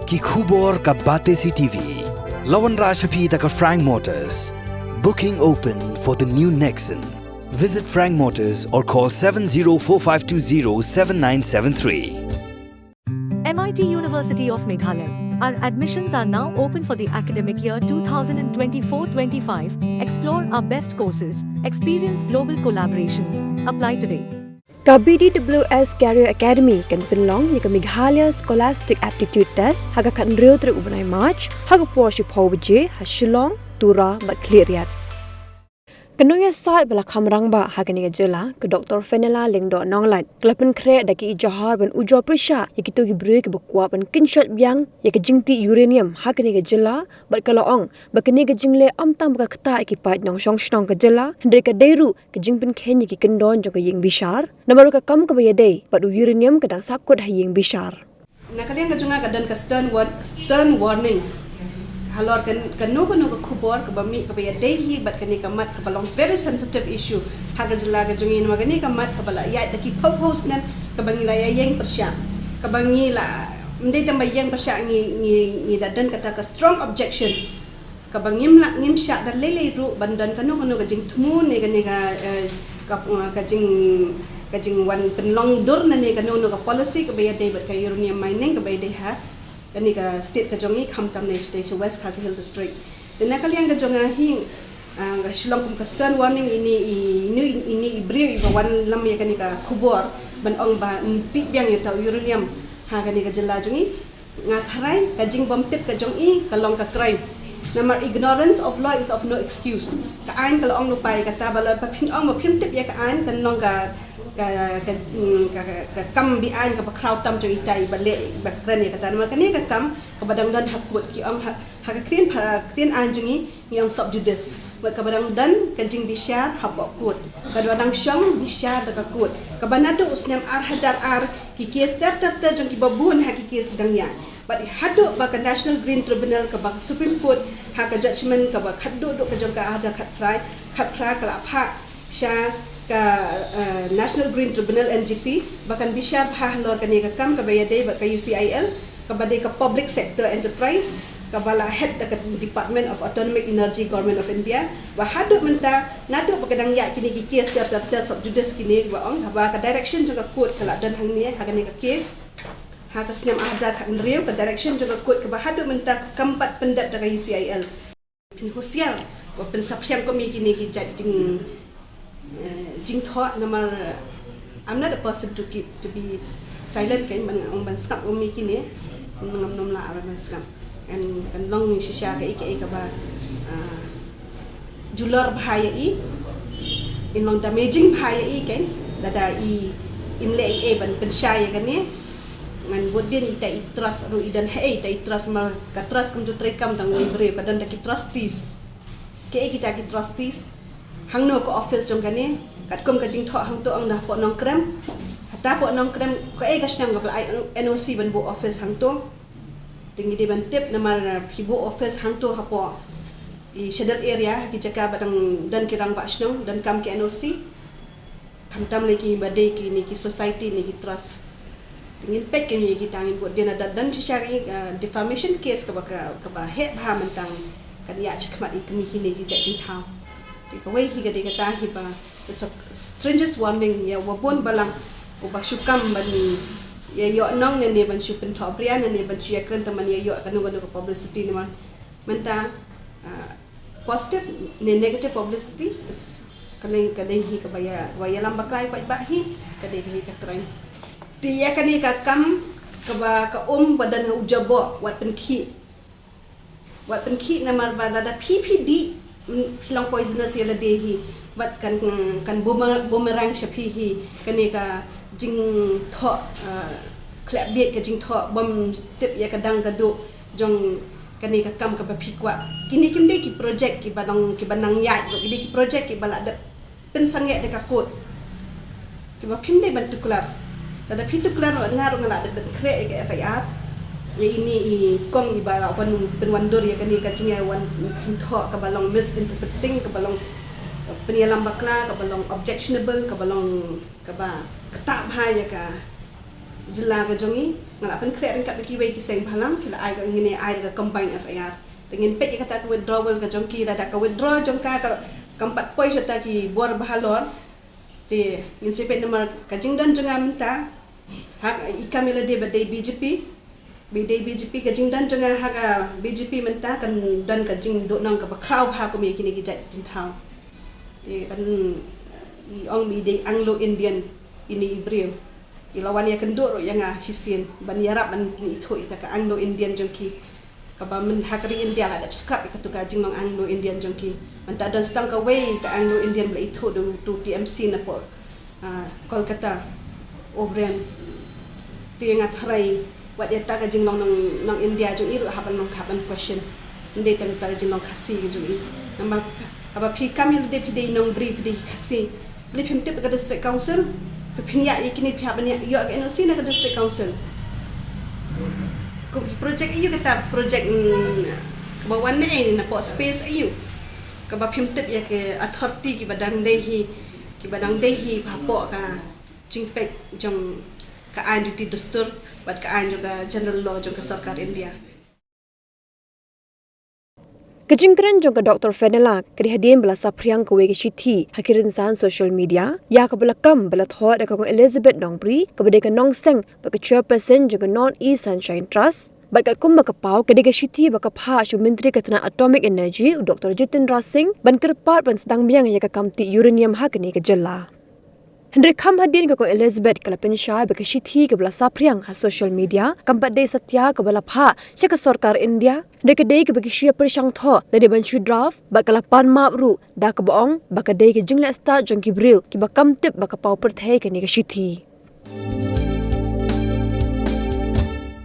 ki khubor ka bate si TV. Lawan Rashapi taka Frank Motors. Booking open for the new Nexon. Visit Frank Motors or call 7045207973. MIT University of Meghalaya. Our admissions are now open for the academic year 2024-25. Explore our best courses, experience global collaborations. Apply today. Ka BDWS Career Academy kan penlong ni ka Meghalaya Scholastic Aptitude Test haga kan real tre ubnai March haga po shi phawje ha Shillong Tura bat cleariat. Nongïasaid bala khamrang ba hagani jela ke Dr. Fenela lengdo nonglat Pynkhreh daki Ejahar ban ujo prisha yakitu gibre ke bakwa ban Kynshoit Biang yak jingti uranium hagani jela bat kalaong bakani ke jingle amtam ba kata ekipat nong song ke jela hendre ke dairu ke jingpin khen yaki kendon jong ke ying bishar namaru ka kam ke bayade bat uranium kadang sakut ha ying bishar nakalian ka junga kadan ka stern warning halor kan no khubor ka bami ka baya daily bat kani kamat ka balong very sensitive issue haga jela ga jungin magani kamat ka bala ya daki post nan ka bangi la yang persya ka bangi la mde tambah yang persya ni dadan kata ka strong objection ka bangi ngim sya dan lele ru bandan kanu ga jing thumun ni kani ka jing wan penlong dur na ni kanu ka policy ka baya day bat ka uranium mining ka baya day ha kani ka state ka jongi khamtam na state west Khasi Hill district dan nakalian ka jonga hing ga Shillong kum ka stern warning ini ibri ba wan lam ya kani ka khubor ban ong ba ti biang ya tau uranium ha kani ka jela jongi nga tharai ka jing bom tip ka jongi ka long ka crime number ignorance of law is of no excuse ka ain ka long lupai ka tabala pa phin ong ba phin tip ya ka ain kan long ka kam bi an ka crowd tam jong itai bale bakrani kata nama kani ka kam ka badang dan hakut ki am ha ka krin an jongi yang sub judice ka badang dan ka jing bisyar habok kut ka badang syong bisyar da kut ka banado usnam hajar ki kes ter jong ki babun ha ki kes dang ya but hadu ba ka National Green Tribunal ka ba Supreme Court ha ka judgment ka ba khaddu do ka jong ka hajar khat pra ka la pha sha ka National Green Tribunal NGT bahkan bisyar bahalor kani ka kam ka bayade ba ka UCIL ka bade ka public sector enterprise ka bala head ka Department of Atomic Energy Government of India wa hadu menta nadu bakadang ya kini ki case daftar sub judice kini wa ong ba ka direction juga court kala dan hang ni ha kani ka case ha ka snam ajar ka nriu ka direction juga court ka ba hadu menta kampat pendat da ka UCIL pin husial wa pensapyam ko mi kini ki judge jing thought number I'm not a person to be silent kan ban skap umi kini ngam la ban skap and kan long shisha ka ka ba julor bahaya in long damaging bahaya kan dada imle ban pensyaya kan ni ngan bodin ita trust ru idan ita trust mal ka trust kum tu trekam tang libre ka dan ki trustees kita ki trustees hang no ko office jong kani kat kum ka jing tho hang to ang dah po nong krem hata po nong krem ko gas nang ko NOC ban bu office hang to tingi di ban tip namar hibu office hang to hapo i shaded area ki jaka badang dan kirang ba snong dan kam ki NOC hamtam lagi badai ki ni ki society ni ki trust tingin pek ki ki tangin bu dia ada dan syari defamation case ka ba he ba mentang kan ya chikmat ikmi ki ni ki jajing thau kawai higa de kata hiba it's a stringent warning ya wabon balang uba syukam bani ya yo nong ne ban syupen tho prian ne ban syia kan teman ya yo kanu ko publicity ni man menta positive ne negative publicity is kaleng hi ka baya waya lamba klai ba hi kadai hi ka train dia kani ka kam ka ba ka badan ujabo wat penkhi namar ba da PPD hilang poisonous yala dehi but kan bumerang shapihi kani ka jing tho klap biet ka jing tho bom tip ya kadang kadu jong kani ka kam ka bapikwa kini kinde ki project ki banang yat ki project ki bala de pensangye de ka kot ki ba pinde bantukular ada pitukular ngaru ngala de Pynkhreh ke FIR ya ini kong ibara penwandur ya kani kacing ya wan tho ka balong misinterpreting ka balong penyalam bakla ka balong objectionable ka balong ka ba ketak bahaya ka jela ka jongi ngala Pynkhreh ringkat bagi wei kiseng phalam kila ai ka ngine ai ka combine FIR dengan pek kata ka withdrawal ka jongki data ka withdraw jongka ka kampat poi jota ki bor bahalor te ngin sepet nomor ka jingdan jonga minta hak ikamila de badai BJP bidai BJP ka jingdan jonga hak BJP minta kan dan ka jing do nang ka bakraw ha ko mi kini ki jat jintau te kan i ong bidai Anglo Indian ini Ibril ilawan ya kendor yang sisin ban yarap ban itu ita ka Anglo Indian jongki ka ba men hakri India ada scrap ka tu ka jing nang Anglo Indian jongki manta dan Sdang ka way ka Anglo Indian bla itu tu TMC na po Kolkata O'Brien tiang atrai wat ya ta ka jing nang India jong iru haban nang haban question ndai tam ta jing nang khasi jong i namba aba phi kamil de phi nang bri phi khasi bli phim tip ka district council Pinya ikini pihak banyak yo NOC na ka district council. Projek iyo kita projek kebawan ni na po space iyo. Kaba pimtip ya ke authority ki badang dehi papo ka jingpek jong ka ain duty dustur bat ka ain juga general law jong ka sarkar India. Kejingkran jongka Dr. Fenela kedihadian bela sapriang kewe ke Shiti hakirin san social media ya ke belakam bela thot da kong Elizabeth Nongpri kebede ke Nongseng baka chairperson jongka Non-East Sunshine Trust bat kum baka pau kedega Shiti baka pha shu menteri ketenaga atomic energy Dr. Jitendra Singh ban kerpat ban Sdang Biang ya ke kamti uranium hakni ke jela Hendrik Kham hadin ke Elizabeth kala Kynshoit baka Shiti ke bela sapriang ha social media kampat de satya ke bela pha sya ke sarkar India Dek dei ke bagi syia persang tho dari bancu draft bakala pan map ru da ke boong baka dei ke jingle start jong ki bril ki bakam tip baka pau perthai ke ni ke Shiti